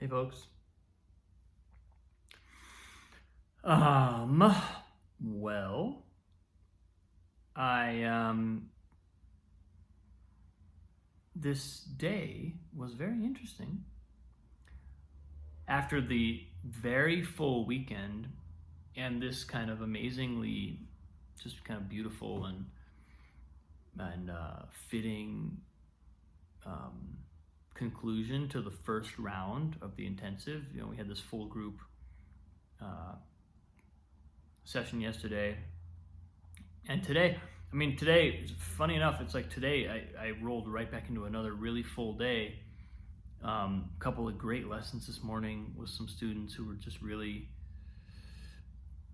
Hey folks. Um, well, I this day was very interesting. After the very full weekend and this kind of amazingly just kind of beautiful and fitting um, conclusion to the first round of the intensive. We had this full group uh, session yesterday, and today, today, funny enough, it's like today I rolled right back into another really full day. A couple of great lessons this morning with some students who were just really,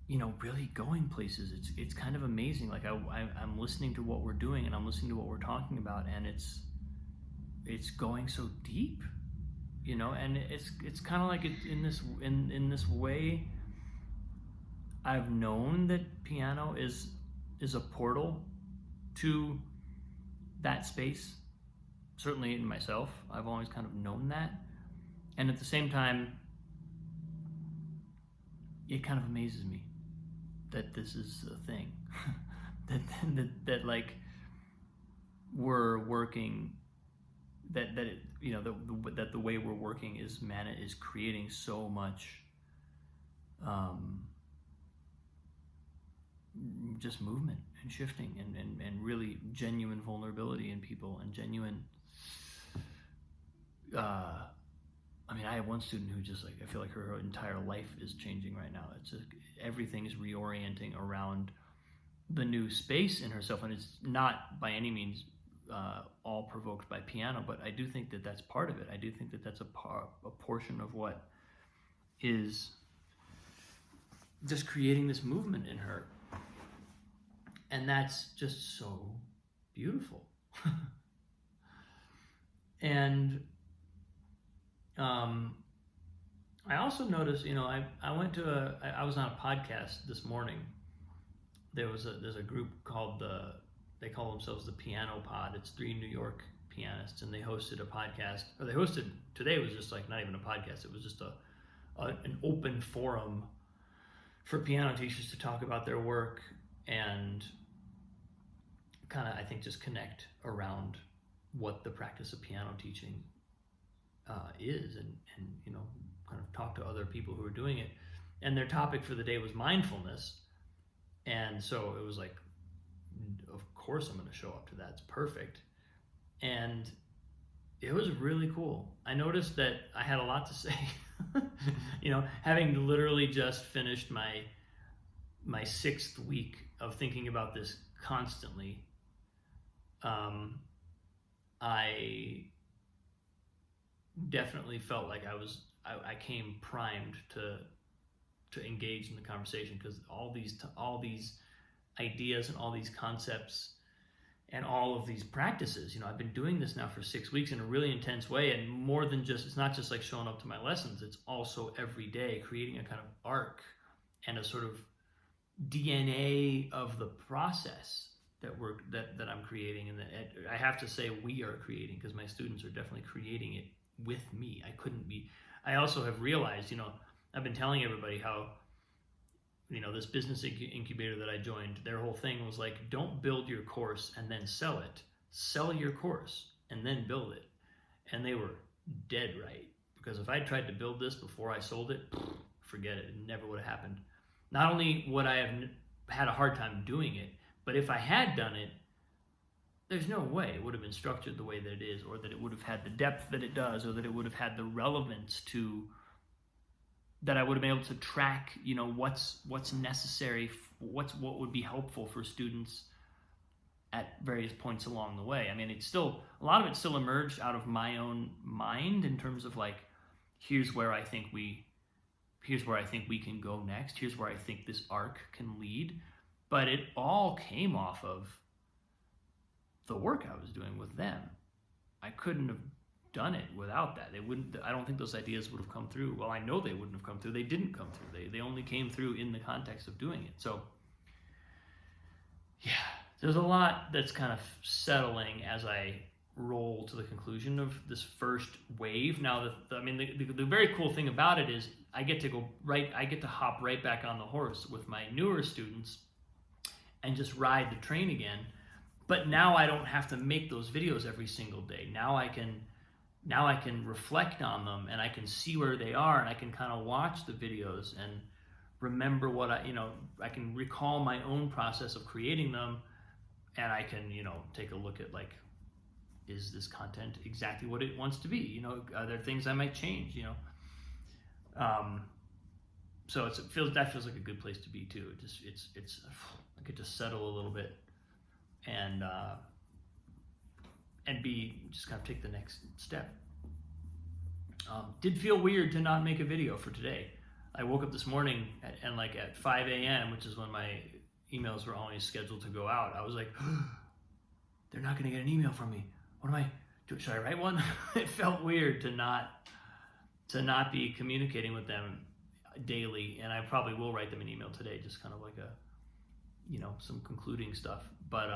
really going places. It's kind of amazing. Like I'm listening to what we're doing and I'm listening to what we're talking about, and it's going so deep, and it's kind of like in this way. I've known that piano is a portal to that space. Certainly in myself, I've always kind of known that. And at the same time, it kind of amazes me that this is a thing. that like we're working, that it, that the way we're working is creating so much just movement and shifting and really genuine vulnerability in people and genuine I have one student who just, like, I feel like her entire life is changing right now. It's just, everything is reorienting around the new space in herself, and it's not by any means all provoked by piano, but I do think that that's part of it. I do think that that's a portion of what is just creating this movement in her. And that's just so beautiful. And I also noticed, I went to I was on a podcast this morning. There's a group called they call themselves the Piano Pod. It's 3 New York pianists, and they hosted a podcast, today was just like not even a podcast. It was just an open forum for piano teachers to talk about their work and kind of, I think, just connect around what the practice of piano teaching is, and kind of talk to other people who are doing it. And their topic for the day was mindfulness, and so it was like, of course I'm going to show up to that. It's perfect. And it was really cool. I noticed that I had a lot to say. Having literally just finished my 6th week of thinking about this constantly, I definitely felt like I came primed to engage in the conversation, because all these ideas and all these concepts and all of these practices, I've been doing this now for 6 weeks in a really intense way, and more than just, it's not just like showing up to my lessons, it's also every day creating a kind of arc and a sort of DNA of the process that I'm creating, and that I have to say we are creating, because my students are definitely creating it with me. I also have realized, I've been telling everybody how, this business incubator that I joined, their whole thing was like, don't build your course and then sell it. Sell your course and then build it. And they were dead right, because if I tried to build this before I sold it, forget it. It never would have happened. Not only would I have had a hard time doing it, but if I had done it, there's no way it would have been structured the way that it is, or that it would have had the depth that it does, or that it would have had the relevance that I would have been able to track, what's necessary, what would be helpful for students at various points along the way. A lot of it still emerged out of my own mind, in terms of like, here's where I think we can go next. Here's where I think this arc can lead. But it all came off of the work I was doing with them. I couldn't have done it without that. I don't think those ideas would have come through. Well, I know they wouldn't have come through. They didn't come through. They only came through in the context of doing it. So, yeah, there's a lot that's kind of settling as I roll to the conclusion of this first wave. Now, the very cool thing about it is I get to hop right back on the horse with my newer students and just ride the train again. But now I don't have to make those videos every single day. Now I can reflect on them, and I can see where they are, and I can kind of watch the videos and remember what I can recall my own process of creating them, and I can, take a look at, like, is this content exactly what it wants to be? Are there things I might change? So that feels like a good place to be too. It's I get to settle a little bit and just kind of take the next step. Did feel weird to not make a video for today. I woke up this morning at 5 a.m., which is when my emails were always scheduled to go out. I was like, they're not going to get an email from me. What am I doing? Should I write one? It felt weird to not be communicating with them daily, and I probably will write them an email today, just kind of like some concluding stuff. But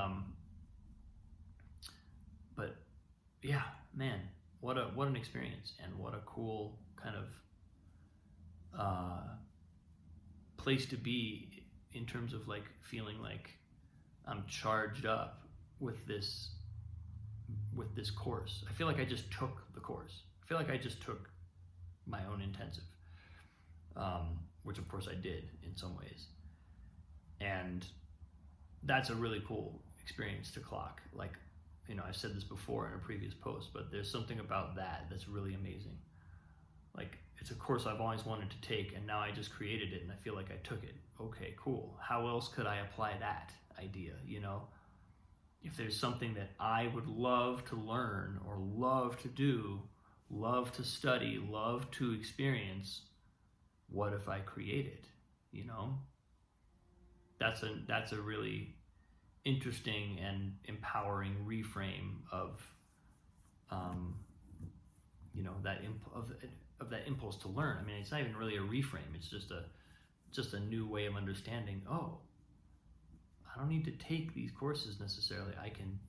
yeah, man, what an experience, and what a cool kind of place to be in terms of like feeling like I'm charged up with this course. I feel like I just took the course. I feel like I just took my own intensive, which of course I did in some ways. And that's a really cool experience to clock. Like, I've said this before in a previous post, but there's something about that's really amazing. Like, it's a course I've always wanted to take, and now I just created it, and I feel like I took it. Okay, cool. How else could I apply that idea, If there's something that I would love to learn or love to do, love to study, love to experience, what if I create it, That's a really interesting and empowering reframe of, that impulse to learn. I mean, it's not even really a reframe. It's just a new way of understanding. Oh, I don't need to take these courses necessarily. I can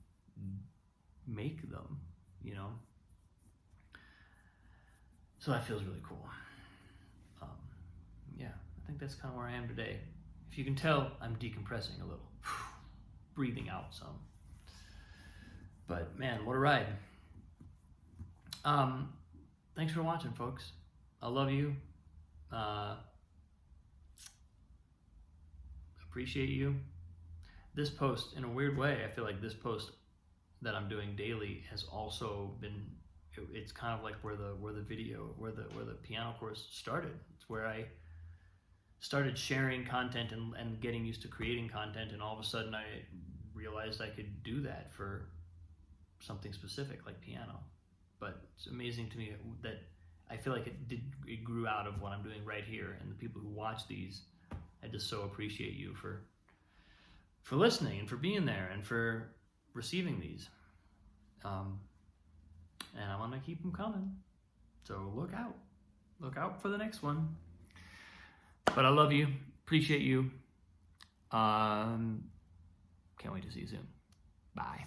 make them, So that feels really cool. Yeah, I think that's kind of where I am today. If you can tell, I'm decompressing a little, breathing out some. But man, what a ride. Thanks for watching, folks. I love you. Appreciate you. This post, in a weird way, I feel like this post that I'm doing daily has also been, it's kind of like where the piano course started. It's where I started sharing content and getting used to creating content, and all of a sudden I realized I could do that for something specific like piano. But it's amazing to me that I feel like it grew out of what I'm doing right here, and the people who watch these, I just so appreciate you for listening and for being there and for receiving these. And I want to keep them coming. So look out for the next one. But I love you, appreciate you. Can't wait to see you soon. Bye.